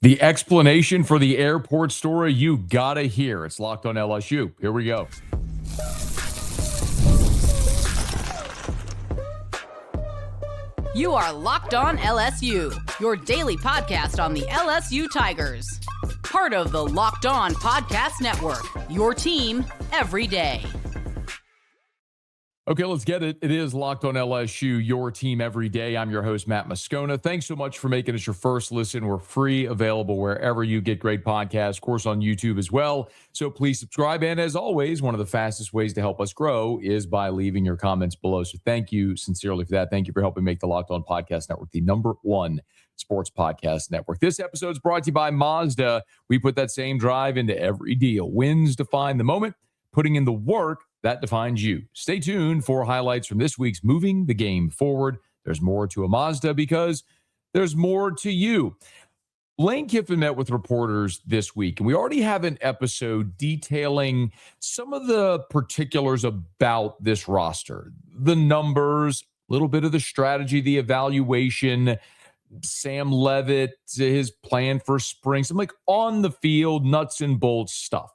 The explanation for the airport story you gotta hear. It's Locked on LSU. Here we go. You are Locked on LSU, your daily podcast on the LSU Tigers. Part of the Locked On Podcast Network, your team every day. Okay, let's get it. It is Locked on LSU, your team every day. I'm your host, Matt Moscona. Thanks so much for making us your first listen. We're free, available wherever you get great podcasts, of course, on YouTube as well. So please subscribe. And as always, one of the fastest ways to help us grow is by leaving your comments below. So thank you sincerely for that. Thank you for helping make the Locked on Podcast Network the #1 sports podcast network. This episode is brought to you by Mazda. We put that same drive into every deal. Wins define the moment, putting in the work that defines you. Stay tuned for highlights from this week's Moving the Game Forward. There's more to a Mazda because there's more to you. Lane Kiffin met with reporters this week, and we already have an episode detailing some of the particulars about this roster. The numbers, a little bit of the strategy, the evaluation, Sam Leavitt, his plan for spring, some like on the field, nuts and bolts stuff.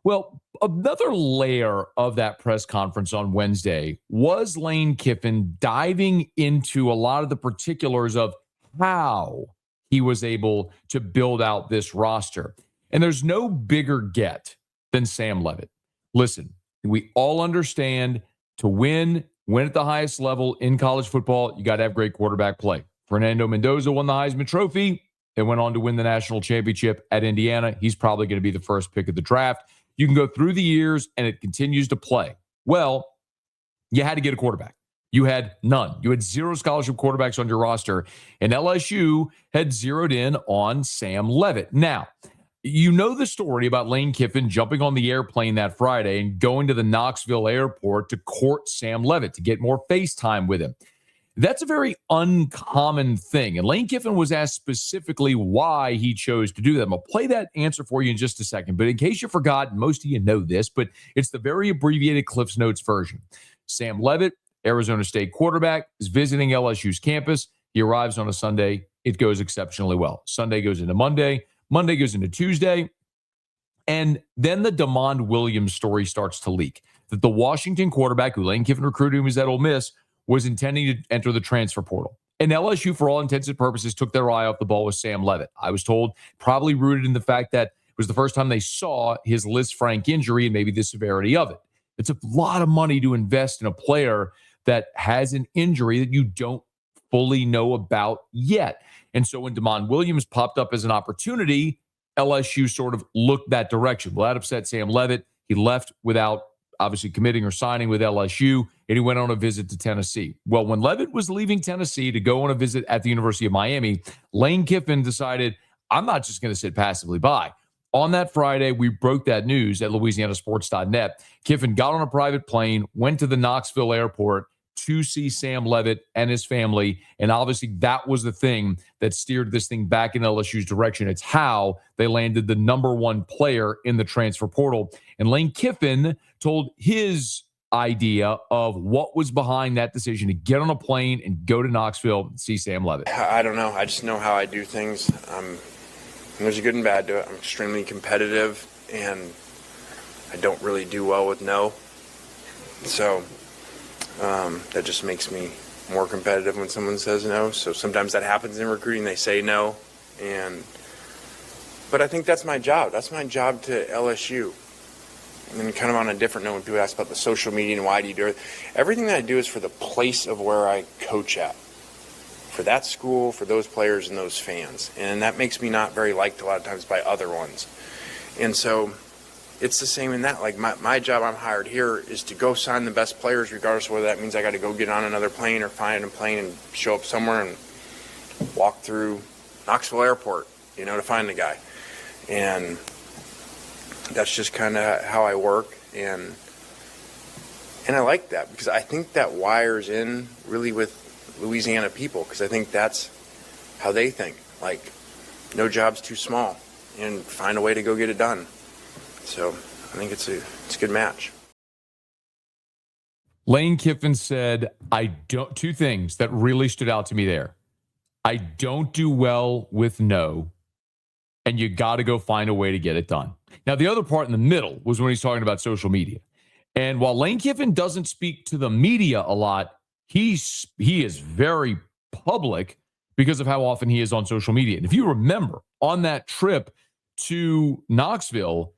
Well, another layer of that press conference on Wednesday was Lane Kiffin diving into a lot of the particulars of how he was able to build out this roster. And there's no bigger get than Sam Leavitt. Listen, we all understand to win at the highest level in college football, you got to have great quarterback play. Fernando Mendoza won the Heisman Trophy and went on to win the national championship at Indiana. He's probably going to be the first pick of the draft. You can go through the years and it continues to play. Well, you had to get a quarterback. You had none. You had 0 scholarship quarterbacks on your roster, and LSU had zeroed in on Sam Leavitt. Now, you know the story about Lane Kiffin jumping on the airplane that Friday and going to the Knoxville airport to court Sam Leavitt to get more face time with him. That's a very uncommon thing. And Lane Kiffin was asked specifically why he chose to do that. I'm going to play that answer for you in just a second. But in case you forgot, most of you know this, but it's the very abbreviated Cliff's Notes version. Sam Leavitt, Arizona State quarterback, is visiting LSU's campus. He arrives on a Sunday. It goes exceptionally well. Sunday goes into Monday. Monday goes into Tuesday. And then the DeMond Williams story starts to leak. That the Washington quarterback, who Lane Kiffin recruited him as at Ole Miss, was intending to enter the transfer portal. And LSU, for all intents and purposes, took their eye off the ball with Sam Leavitt. I was told probably rooted in the fact that it was the first time they saw his Liz Frank injury and maybe the severity of it. It's a lot of money to invest in a player that has an injury that you don't fully know about yet. And so when DeMond Williams popped up as an opportunity, LSU sort of looked that direction. Well, that upset Sam Leavitt. He left without obviously committing or signing with LSU, and he went on a visit to Tennessee. Well, when Leavitt was leaving Tennessee to go on a visit at the University of Miami, Lane Kiffin decided, I'm not just going to sit passively by. On that Friday, we broke that news at LouisianaSports.net. Kiffin got on a private plane, went to the Knoxville airport to see Sam Leavitt and his family. And obviously that was the thing that steered this thing back in LSU's direction. It's how they landed the #1 player in the transfer portal. And Lane Kiffin told his idea of what was behind that decision to get on a plane and go to Knoxville and see Sam Leavitt. I don't know. I just know how I do things. There's a good and bad to it. I'm extremely competitive, and I don't really do well with no. So that just makes me more competitive when someone says no. So sometimes that happens in recruiting. They say no. But I think that's my job. That's my job to LSU. And then kind of on a different note, when people ask about the social media and why do you do it, everything that I do is for the place of where I coach at. For that school, for those players and those fans. And that makes me not very liked a lot of times by other ones. And so it's the same in that. Like my job, I'm hired here, is to go sign the best players, regardless of whether that means I got to go get on another plane or find a plane and show up somewhere and walk through Knoxville Airport, to find the guy. And that's just kind of how I work. And I like that because I think that wires in really with Louisiana people, because I think that's how they think. Like, no job's too small, and find a way to go get it done. So I think it's a good match. Lane Kiffin said, two things that really stood out to me there. I don't do well with no, and you got to go find a way to get it done. Now, the other part in the middle was when he's talking about social media. And while Lane Kiffin doesn't speak to the media a lot, he is very public because of how often he is on social media. And if you remember, on that trip to Knoxville,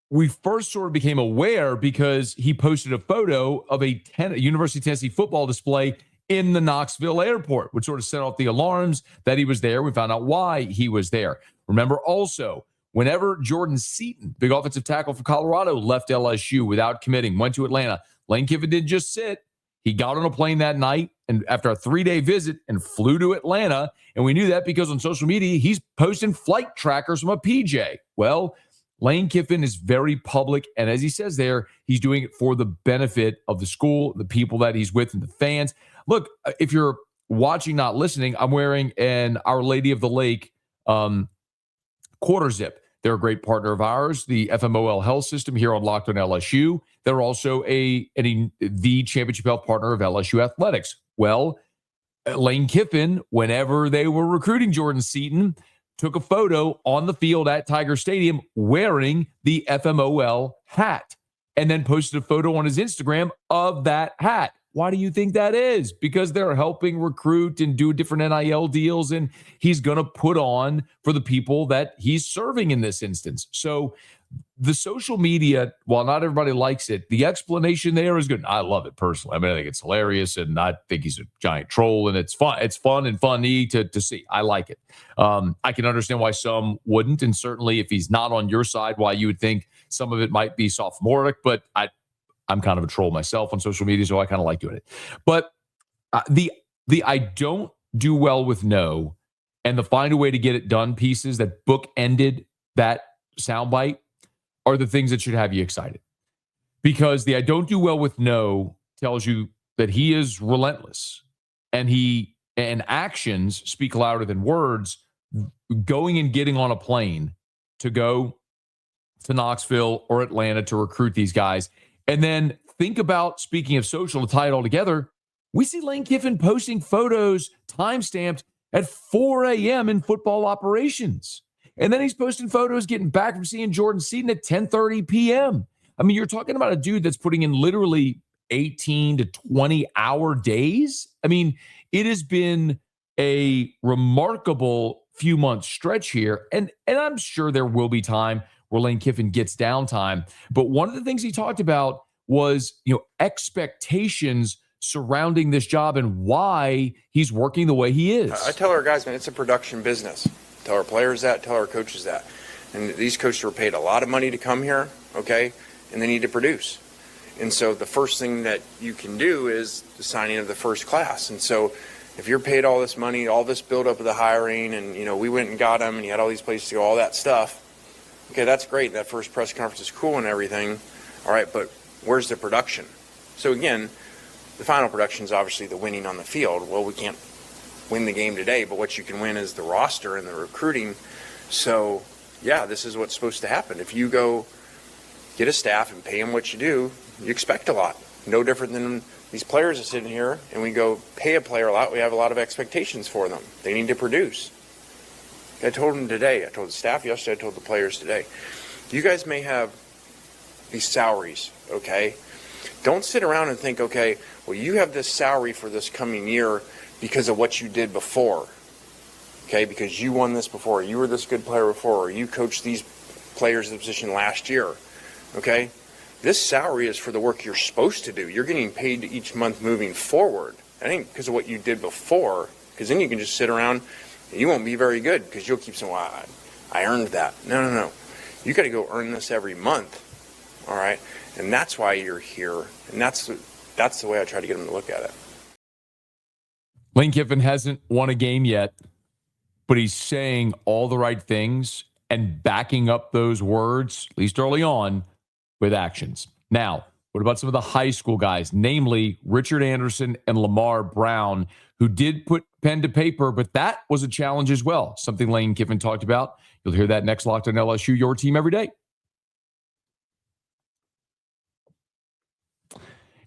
we first sort of became aware because he posted a photo of a University of Tennessee football display in the Knoxville airport, which sort of set off the alarms that he was there. We found out why he was there. Remember also, whenever Jordan Seaton, big offensive tackle for Colorado, left LSU without committing, went to Atlanta, Lane Kiffin didn't just sit. He got on a plane that night and after a 3-day visit and flew to Atlanta. And we knew that because on social media, he's posting flight trackers from a PJ. Well, Lane Kiffin is very public. And as he says there, he's doing it for the benefit of the school, the people that he's with, and the fans. Look, if you're watching, not listening, I'm wearing an Our Lady of the Lake quarter zip. They're a great partner of ours, the FMOL Health System here on Locked on LSU. They're also the Championship Health partner of LSU Athletics. Well, Lane Kiffin, whenever they were recruiting Jordan Seaton, took a photo on the field at Tiger Stadium wearing the FMOL hat and then posted a photo on his Instagram of that hat. Why do you think that is? Because they're helping recruit and do different NIL deals, and he's going to put on for the people that he's serving in this instance. So the social media, while not everybody likes it, the explanation there is good. I love it personally. I mean, I think it's hilarious, and I think he's a giant troll, and it's fun. It's fun and funny to see. I like it. I can understand why some wouldn't, and certainly if he's not on your side, why you would think some of it might be sophomoric, but I'm kind of a troll myself on social media, so I kind of like doing it. But the I don't do well with no and the find a way to get it done pieces that bookended that soundbite are the things that should have you excited. Because the I don't do well with no tells you that he is relentless and actions speak louder than words. Going and getting on a plane to go to Knoxville or Atlanta to recruit these guys. And then think about, speaking of social, to tie it all together, we see Lane Kiffin posting photos timestamped at 4 a.m. in football operations. And then he's posting photos getting back from seeing Jordan Seaton at 10:30 p.m. I mean, you're talking about a dude that's putting in literally 18 to 20-hour days. I mean, it has been a remarkable few months stretch here. And I'm sure there will be time where Lane Kiffin gets downtime. But one of the things he talked about was, expectations surrounding this job and why he's working the way he is. I tell our guys, man, it's a production business. Tell our players that, tell our coaches that. And these coaches were paid a lot of money to come here, okay? And they need to produce. And so the first thing that you can do is the signing of the first class. And so if you're paid all this money, all this buildup of the hiring, and, we went and got them, and you had all these places to go, all that stuff, okay, that's great. That first press conference is cool and everything. All right, but where's the production? So again, the final production is obviously the winning on the field. Well, we can't win the game today, but what you can win is the roster and the recruiting. So, yeah, this is what's supposed to happen. If you go get a staff and pay them what you do, you expect a lot. No different than these players are sitting here, and we go pay a player a lot. We have a lot of expectations for them. They need to produce. I told them today, I told the staff yesterday, I told the players today, you guys may have these salaries, okay? Don't sit around and think, okay, well, you have this salary for this coming year because of what you did before, okay? Because you won this before, you were this good player before, or you coached these players in the position last year, okay? This salary is for the work you're supposed to do. You're getting paid each month moving forward. That ain't because of what you did before, because then you can just sit around. You won't be very good because you'll keep saying, well, I earned that. No. You got to go earn this every month, all right? And that's why you're here, and that's the way I try to get them to look at it. Lane Kiffin hasn't won a game yet, but he's saying all the right things and backing up those words, at least early on, with actions. Now, what about some of the high school guys, namely Richard Anderson and Lamar Brown, who did put pen to paper, but that was a challenge as well, something Lane Kiffin talked about. You'll hear that next. Locked on LSU, your team every day.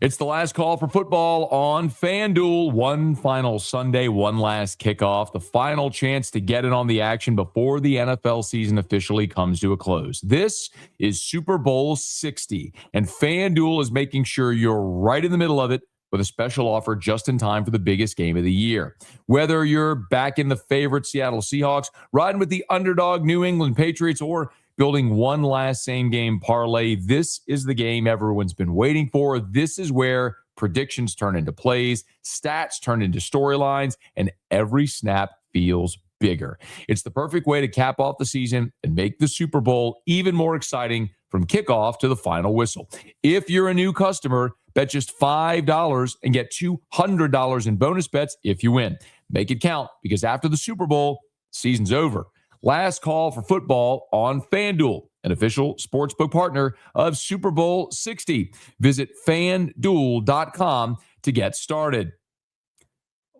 It's the last call for football on FanDuel. One final Sunday, one last kickoff, the final chance to get in on the action before the NFL season officially comes to a close. This is Super Bowl 60, and FanDuel is making sure you're right in the middle of it with a special offer just in time for the biggest game of the year. Whether you're back in the favorite Seattle Seahawks, riding with the underdog New England Patriots, or building one last same-game parlay, this is the game everyone's been waiting for. This is where predictions turn into plays, stats turn into storylines, and every snap feels bigger. It's the perfect way to cap off the season and make the Super Bowl even more exciting from kickoff to the final whistle. If you're a new customer, bet just $5 and get $200 in bonus bets if you win. Make it count, because after the Super Bowl, season's over. Last call for football on FanDuel, an official sportsbook partner of Super Bowl 60. Visit FanDuel.com to get started.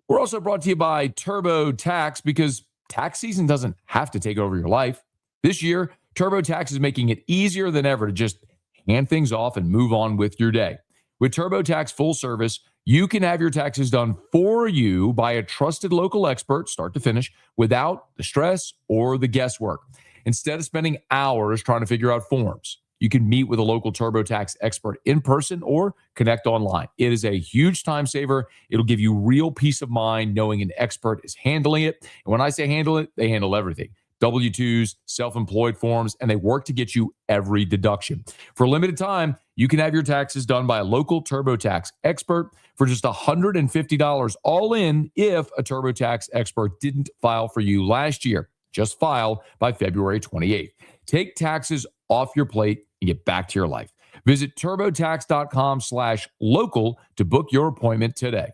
We're also brought to you by TurboTax, because tax season doesn't have to take over your life. This year, TurboTax is making it easier than ever to just hand things off and move on with your day. With TurboTax Full Service, you can have your taxes done for you by a trusted local expert, start to finish, without the stress or the guesswork. Instead of spending hours trying to figure out forms, you can meet with a local TurboTax expert in person or connect online. It is a huge time saver. It'll give you real peace of mind knowing an expert is handling it. And when I say handle it, they handle everything. W-2s, self-employed forms, and they work to get you every deduction. For a limited time, you can have your taxes done by a local TurboTax expert for just $150 all in if a TurboTax expert didn't file for you last year. Just file by February 28th. Take taxes off your plate and get back to your life. Visit TurboTax.com/local to book your appointment today.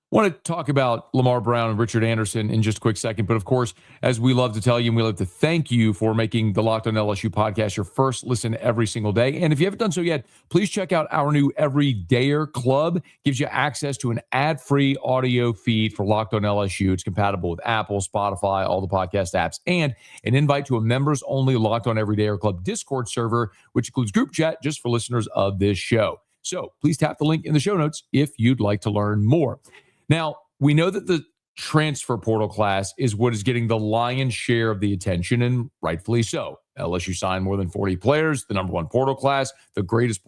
I want to talk about Lamar Brown and Richard Anderson in just a quick second. But of course, as we love to tell you, and we love to thank you for making the Locked on LSU podcast your first listen every single day. And if you haven't done so yet, please check out our new Everydayer Club. Gives you access to an ad-free audio feed for Locked on LSU. It's compatible with Apple, Spotify, all the podcast apps, and an invite to a members-only Locked on Everydayer Club Discord server, which includes group chat just for listeners of this show. So please tap the link in the show notes if you'd like to learn more. Now, we know that the transfer portal class is what is getting the lion's share of the attention, and rightfully so. LSU signed more than 40 players, the number one portal class, the greatest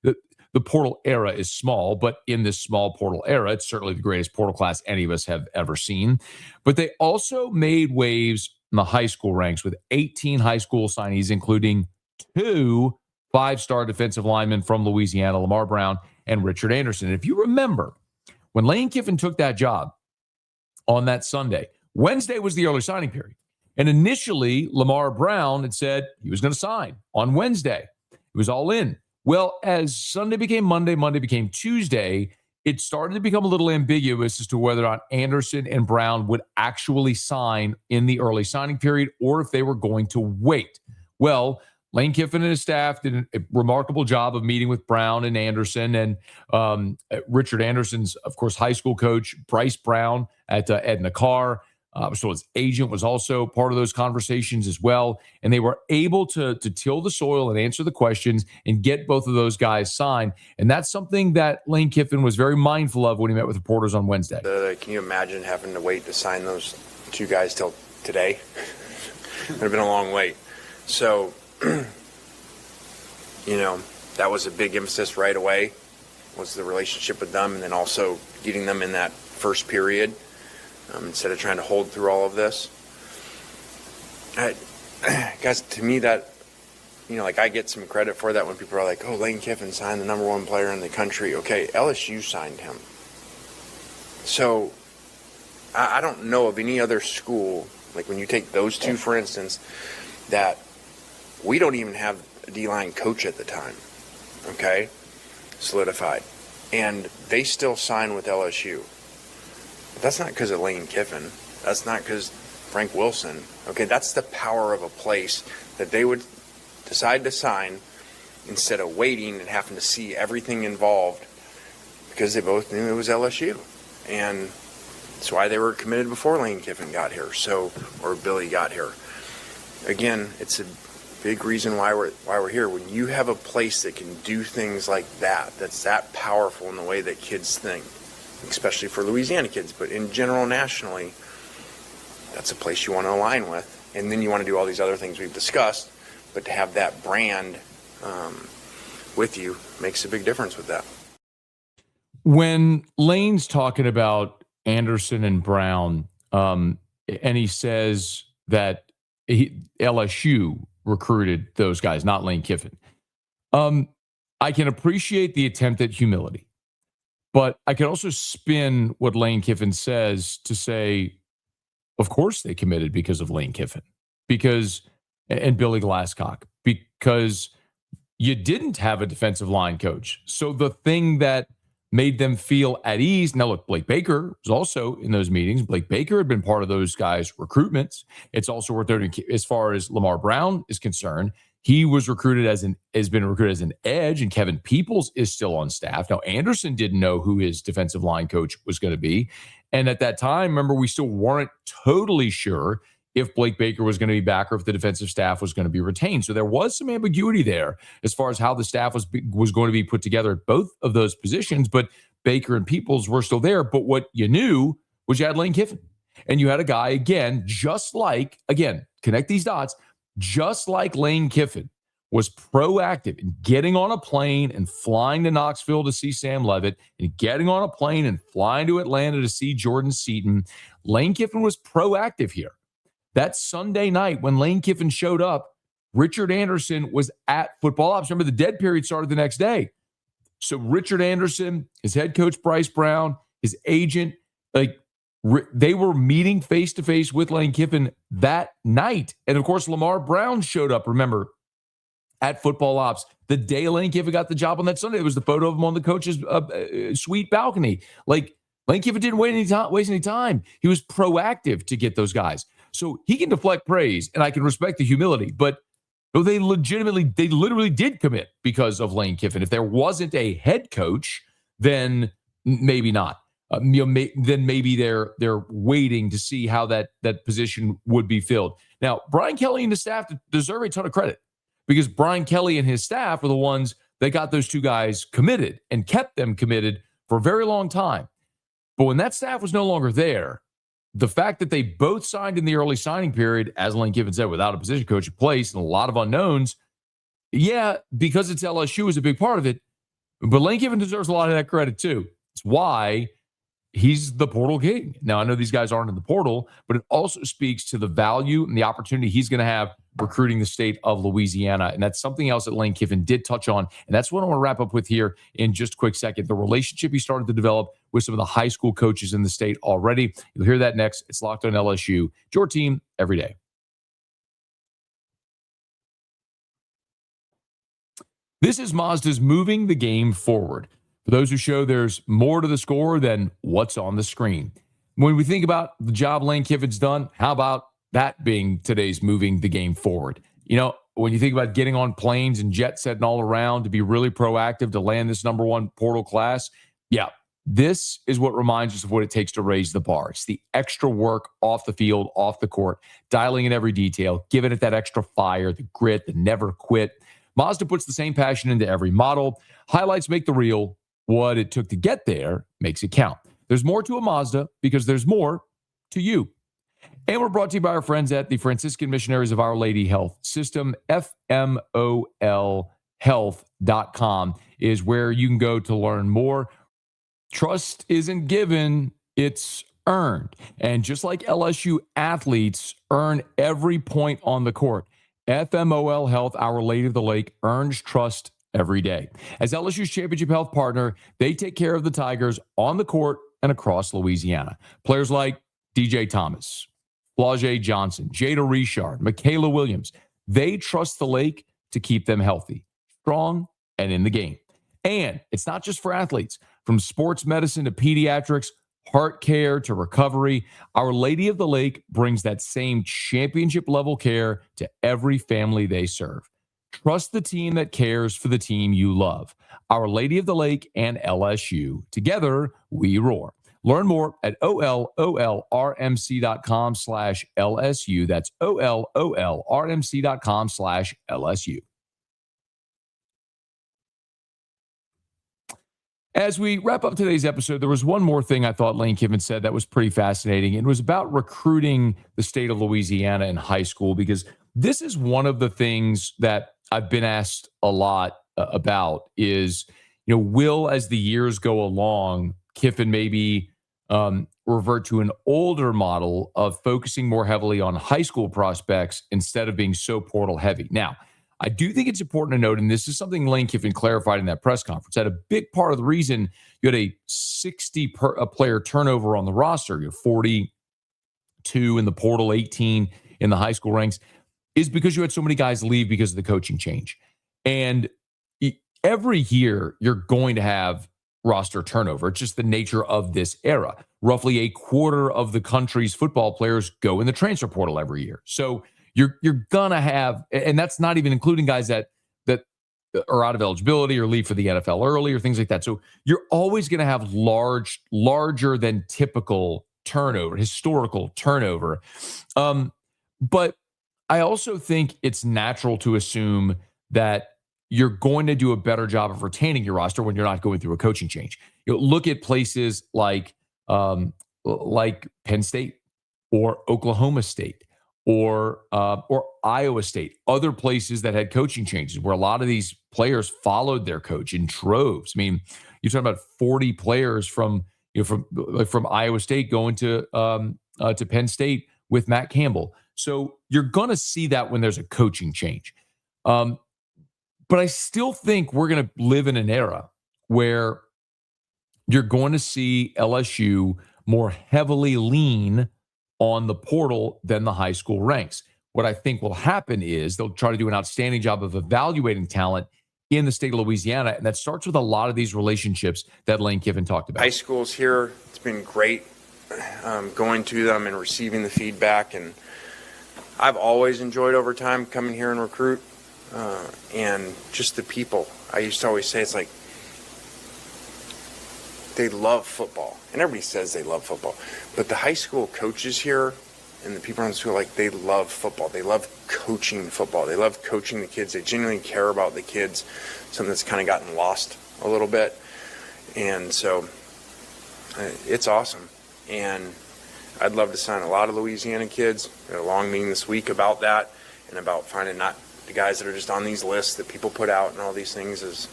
the portal era is small, but in this small portal era, it's certainly the greatest portal class any of us have ever seen. But they also made waves in the high school ranks with 18 high school signees, including 2 5-star defensive linemen from Louisiana, Lamar Brown and Richard Anderson. If you remember, when Lane Kiffin took that job on that Sunday, Wednesday was the early signing period. And initially, Lamar Brown had said he was going to sign on Wednesday. It was all in. Well, as Sunday became Monday, Monday became Tuesday, it started to become a little ambiguous as to whether or not Anderson and Brown would actually sign in the early signing period or if they were going to wait. Well, Lane Kiffin and his staff did a remarkable job of meeting with Brown and Anderson, and Richard Anderson's, of course, high school coach, Bryce Brown at Edna Carr. So his agent was also part of those conversations as well. And they were able to till the soil and answer the questions and get both of those guys signed. And that's something that Lane Kiffin was very mindful of when he met with reporters on Wednesday. Can you imagine having to wait to sign those 2 guys till today? It would have been a long wait. So, that was a big emphasis right away, was the relationship with them, and then also getting them in that first period instead of trying to hold through all of this. Guys, to me that, I get some credit for that when people are like, oh, Lane Kiffin signed the number 1 player in the country. Okay, LSU signed him. So I don't know of any other school, like when you take those 2, for instance, that we don't even have a D-line coach at the time, okay, solidified. And they still sign with LSU. But that's not because of Lane Kiffin. That's not because Frank Wilson. Okay, that's the power of a place that they would decide to sign instead of waiting and having to see everything involved because they both knew it was LSU. And that's why they were committed before Lane Kiffin got here, or Billy got here. Again, it's a big reason why we're here. When you have a place that can do things like that, that's that powerful in the way that kids think, especially for Louisiana kids, but in general nationally, that's a place you want to align with. And then you want to do all these other things we've discussed, but to have that brand with you makes a big difference with that. When Lane's talking about Anderson and Brown, and he says that LSU recruited those guys, not Lane Kiffin, I can appreciate the attempt at humility, but I can also spin what Lane Kiffin says to say, of course they committed because of Lane Kiffin, and Billy Glasscock, because you didn't have a defensive line coach. So the thing that made them feel at ease. Now, look, Blake Baker was also in those meetings. Blake Baker had been part of those guys' recruitments. It's also worth noting, as far as Lamar Brown is concerned, he was recruited has been recruited as an edge, and Kevin Peoples is still on staff. Now, Anderson didn't know who his defensive line coach was going to be. And at that time, remember, we still weren't totally sure if Blake Baker was going to be back or if the defensive staff was going to be retained. So there was some ambiguity there as far as how the staff was going to be put together at both of those positions. But Baker and Peoples were still there. But what you knew was you had Lane Kiffin. And you had a guy, again, connect these dots, just like Lane Kiffin was proactive in getting on a plane and flying to Knoxville to see Sam Leavitt and getting on a plane and flying to Atlanta to see Jordan Seaton. Lane Kiffin was proactive here. That Sunday night when Lane Kiffin showed up, Richard Anderson was at football ops. Remember, the dead period started the next day. So Richard Anderson, his head coach Bryce Brown, his agent, they were meeting face-to-face with Lane Kiffin that night. And, of course, Lamar Brown showed up, remember, at football ops the day Lane Kiffin got the job on that Sunday. It was the photo of him on the coach's suite balcony. Lane Kiffin didn't waste any time. He was proactive to get those guys. So he can deflect praise, and I can respect the humility, but they literally did commit because of Lane Kiffin. If there wasn't a head coach, then maybe not. Then maybe they're waiting to see how that position would be filled. Now, Brian Kelly and the staff deserve a ton of credit because Brian Kelly and his staff are the ones that got those two guys committed and kept them committed for a very long time. But when that staff was no longer there, the fact that they both signed in the early signing period, as Lane Kiffin said, without a position coach in place and a lot of unknowns, because it's LSU is a big part of it, but Lane Kiffin deserves a lot of that credit too. It's why he's the portal king. Now, I know these guys aren't in the portal, but it also speaks to the value and the opportunity he's going to have recruiting the state of Louisiana. And that's something else that Lane Kiffin did touch on. And that's what I want to wrap up with here in just a quick second. The relationship he started to develop with some of the high school coaches in the state already. You'll hear that next. It's Locked On LSU, your team every day. This is Mazda's moving the game forward. For those who show there's more to the score than what's on the screen. When we think about the job Lane Kiffin's done, how about that being today's moving the game forward? You know, when you think about getting on planes and jet setting all around to be really proactive to land this number one portal class, this is what reminds us of what it takes to raise the bar. It's the extra work off the field, off the court, dialing in every detail, giving it that extra fire, the grit, the never quit. Mazda puts the same passion into every model. Highlights make the reel. What it took to get there makes it count. There's more to a Mazda because there's more to you. And we're brought to you by our friends at the Franciscan Missionaries of Our Lady Health System. FMOL Health.com is where you can go to learn more. Trust isn't given, it's earned. And just like LSU athletes earn every point on the court, FMOL Health, Our Lady of the Lake, earns trust every day. As LSU's championship health partner, they take care of the Tigers on the court and across Louisiana. Players like DJ Thomas, Flau'jae Johnson, Jada Richard, Michaela Williams, they trust the Lake to keep them healthy, strong, and in the game. And it's not just for athletes. From sports medicine to pediatrics, heart care to recovery, Our Lady of the Lake brings that same championship-level care to every family they serve. Trust the team that cares for the team you love. Our Lady of the Lake and LSU. Together, we roar. Learn more at ololrmc.com/LSU. That's ololrmc.com/LSU. As we wrap up today's episode, there was one more thing I thought Lane Kiffin said that was pretty fascinating. It was about recruiting the state of Louisiana in high school, because this is one of the things that I've been asked a lot about is, will, as the years go along, Kiffin maybe revert to an older model of focusing more heavily on high school prospects instead of being so portal heavy. Now, I do think it's important to note, and this is something Lane Kiffin clarified in that press conference, that a big part of the reason you had a 60 player turnover on the roster, 42 in the portal, 18 in the high school ranks, is because you had so many guys leave because of the coaching change. And every year you're going to have roster turnover. It's just the nature of this era. Roughly a quarter of the country's football players go in the transfer portal every year. So you're gonna have, and that's not even including guys that are out of eligibility or leave for the NFL early or things like that. So you're always gonna have larger than typical turnover, historical turnover. But I also think it's natural to assume that you're going to do a better job of retaining your roster when you're not going through a coaching change. Look at places like Penn State or Oklahoma State or Iowa State, other places that had coaching changes where a lot of these players followed their coach in droves. I mean, you're talking about 40 players from Iowa State going to Penn State with Matt Campbell. So you're going to see that when there's a coaching change. But I still think we're going to live in an era where you're going to see LSU more heavily lean on the portal than the high school ranks. What I think will happen is they'll try to do an outstanding job of evaluating talent in the state of Louisiana, and that starts with a lot of these relationships that Lane Kiffin talked about. High schools here, it's been great going to them and receiving the feedback, and I've always enjoyed over time coming here and recruit, and just the people. I used to always say it's like they love football, and everybody says they love football, but the high school coaches here and the people in the school, like, they love football. They love coaching football. They love coaching the kids. They genuinely care about the kids, something that's kind of gotten lost a little bit. And so it's awesome. And I'd love to sign a lot of Louisiana kids. We had a long meeting this week about that and about finding not the guys that are just on these lists that people put out and all these things is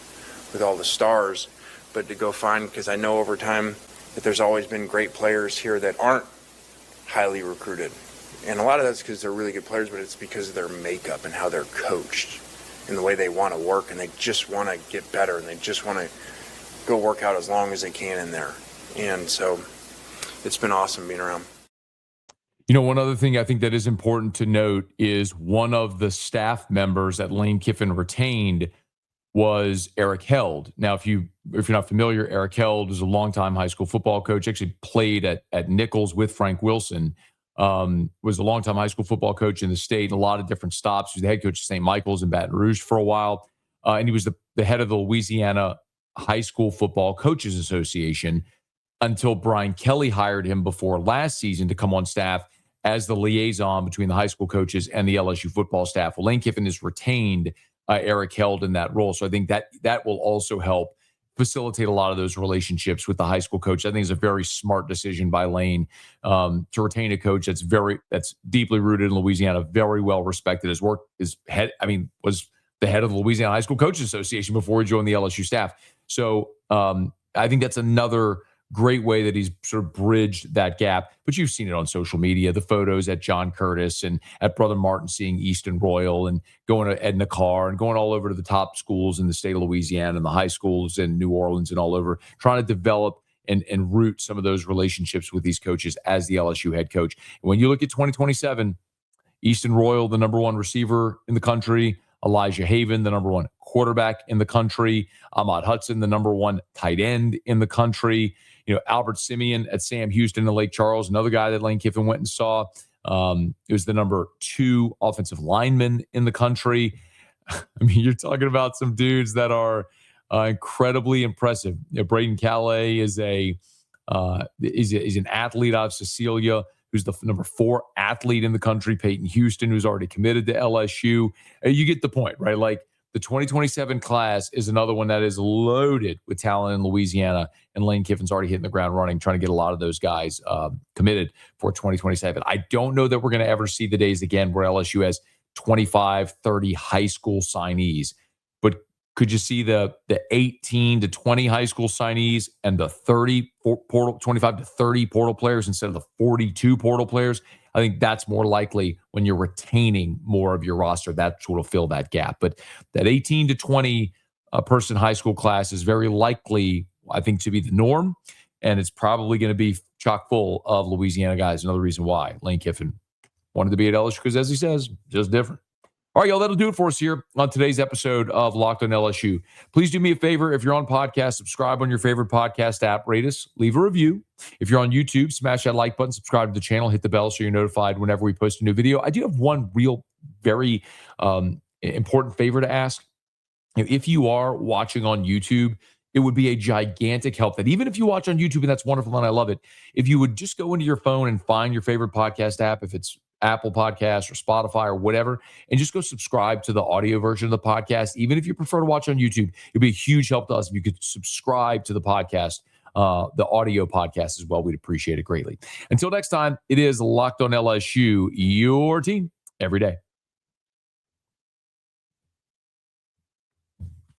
with all the stars, but to go find, because I know over time that there's always been great players here that aren't highly recruited. And a lot of that's because they're really good players, but it's because of their makeup and how they're coached and the way they want to work, and they just want to get better, and they just want to go work out as long as they can in there. And so it's been awesome being around. You know, one other thing I think that is important to note is one of the staff members that Lane Kiffin retained was Eric Held. Now, if you're not familiar, Eric Held is a longtime high school football coach, actually played at Nichols with Frank Wilson, was a longtime high school football coach in the state, a lot of different stops. He was the head coach of St. Michael's in Baton Rouge for a while. And he was the head of the Louisiana High School Football Coaches Association until Brian Kelly hired him before last season to come on staff as the liaison between the high school coaches and the LSU football staff. Well, Lane Kiffin has retained Eric Held in that role. So I think that will also help facilitate a lot of those relationships with the high school coach. I think it's a very smart decision by Lane to retain a coach that's deeply rooted in Louisiana, very well respected. Was the head of the Louisiana High School Coaches Association before he joined the LSU staff. So I think that's another great way that he's sort of bridged that gap. But you've seen it on social media, the photos at John Curtis and at Brother Martin seeing Easton Royal and going to Edna Carr and going all over to the top schools in the state of Louisiana and the high schools in New Orleans and all over, trying to develop and root some of those relationships with these coaches as the LSU head coach. And when you look at 2027, Easton Royal, the number one receiver in the country, Elijah Haven, the number one quarterback in the country, Ahmad Hudson, the number one tight end in the country, Albert Simeon at Sam Houston and Lake Charles, another guy that Lane Kiffin went and saw. It was the number 2 offensive lineman in the country. I mean, you're talking about some dudes that are incredibly impressive. Braden Calais is a He's an athlete out of Cecilia, who's the number 4 athlete in the country. Peyton Houston, who's already committed to LSU. You get the point, right? Like, the 2027 class is another one that is loaded with talent in Louisiana, and Lane Kiffin's already hitting the ground running, trying to get a lot of those guys committed for 2027. I don't know that we're going to ever see the days again where LSU has 25, 30 high school signees, but could you see the 18 to 20 high school signees and the 25 to 30 portal players instead of the 42 portal players? I think that's more likely when you're retaining more of your roster. That's what will fill that gap. But that 18 to 20 person high school class is very likely, I think, to be the norm. And it's probably going to be chock full of Louisiana guys. Another reason why Lane Kiffin wanted to be at LSU, because, as he says, just different. All right, y'all, that'll do it for us here on today's episode of Locked on LSU. Please do me a favor. If you're on podcast, subscribe on your favorite podcast app. Rate us, leave a review. If you're on YouTube, smash that like button, subscribe to the channel, hit the bell so you're notified whenever we post a new video. I do have one real, very important favor to ask. If you are watching on YouTube, it would be a gigantic help that even if you watch on YouTube, and that's wonderful and I love it, if you would just go into your phone and find your favorite podcast app, if it's Apple Podcasts or Spotify or whatever, and just go subscribe to the audio version of the podcast. Even if you prefer to watch on YouTube, it'd be a huge help to us if you could subscribe to the podcast, the audio podcast as well. We'd appreciate it greatly. Until next time, it is Locked on LSU, your team every day.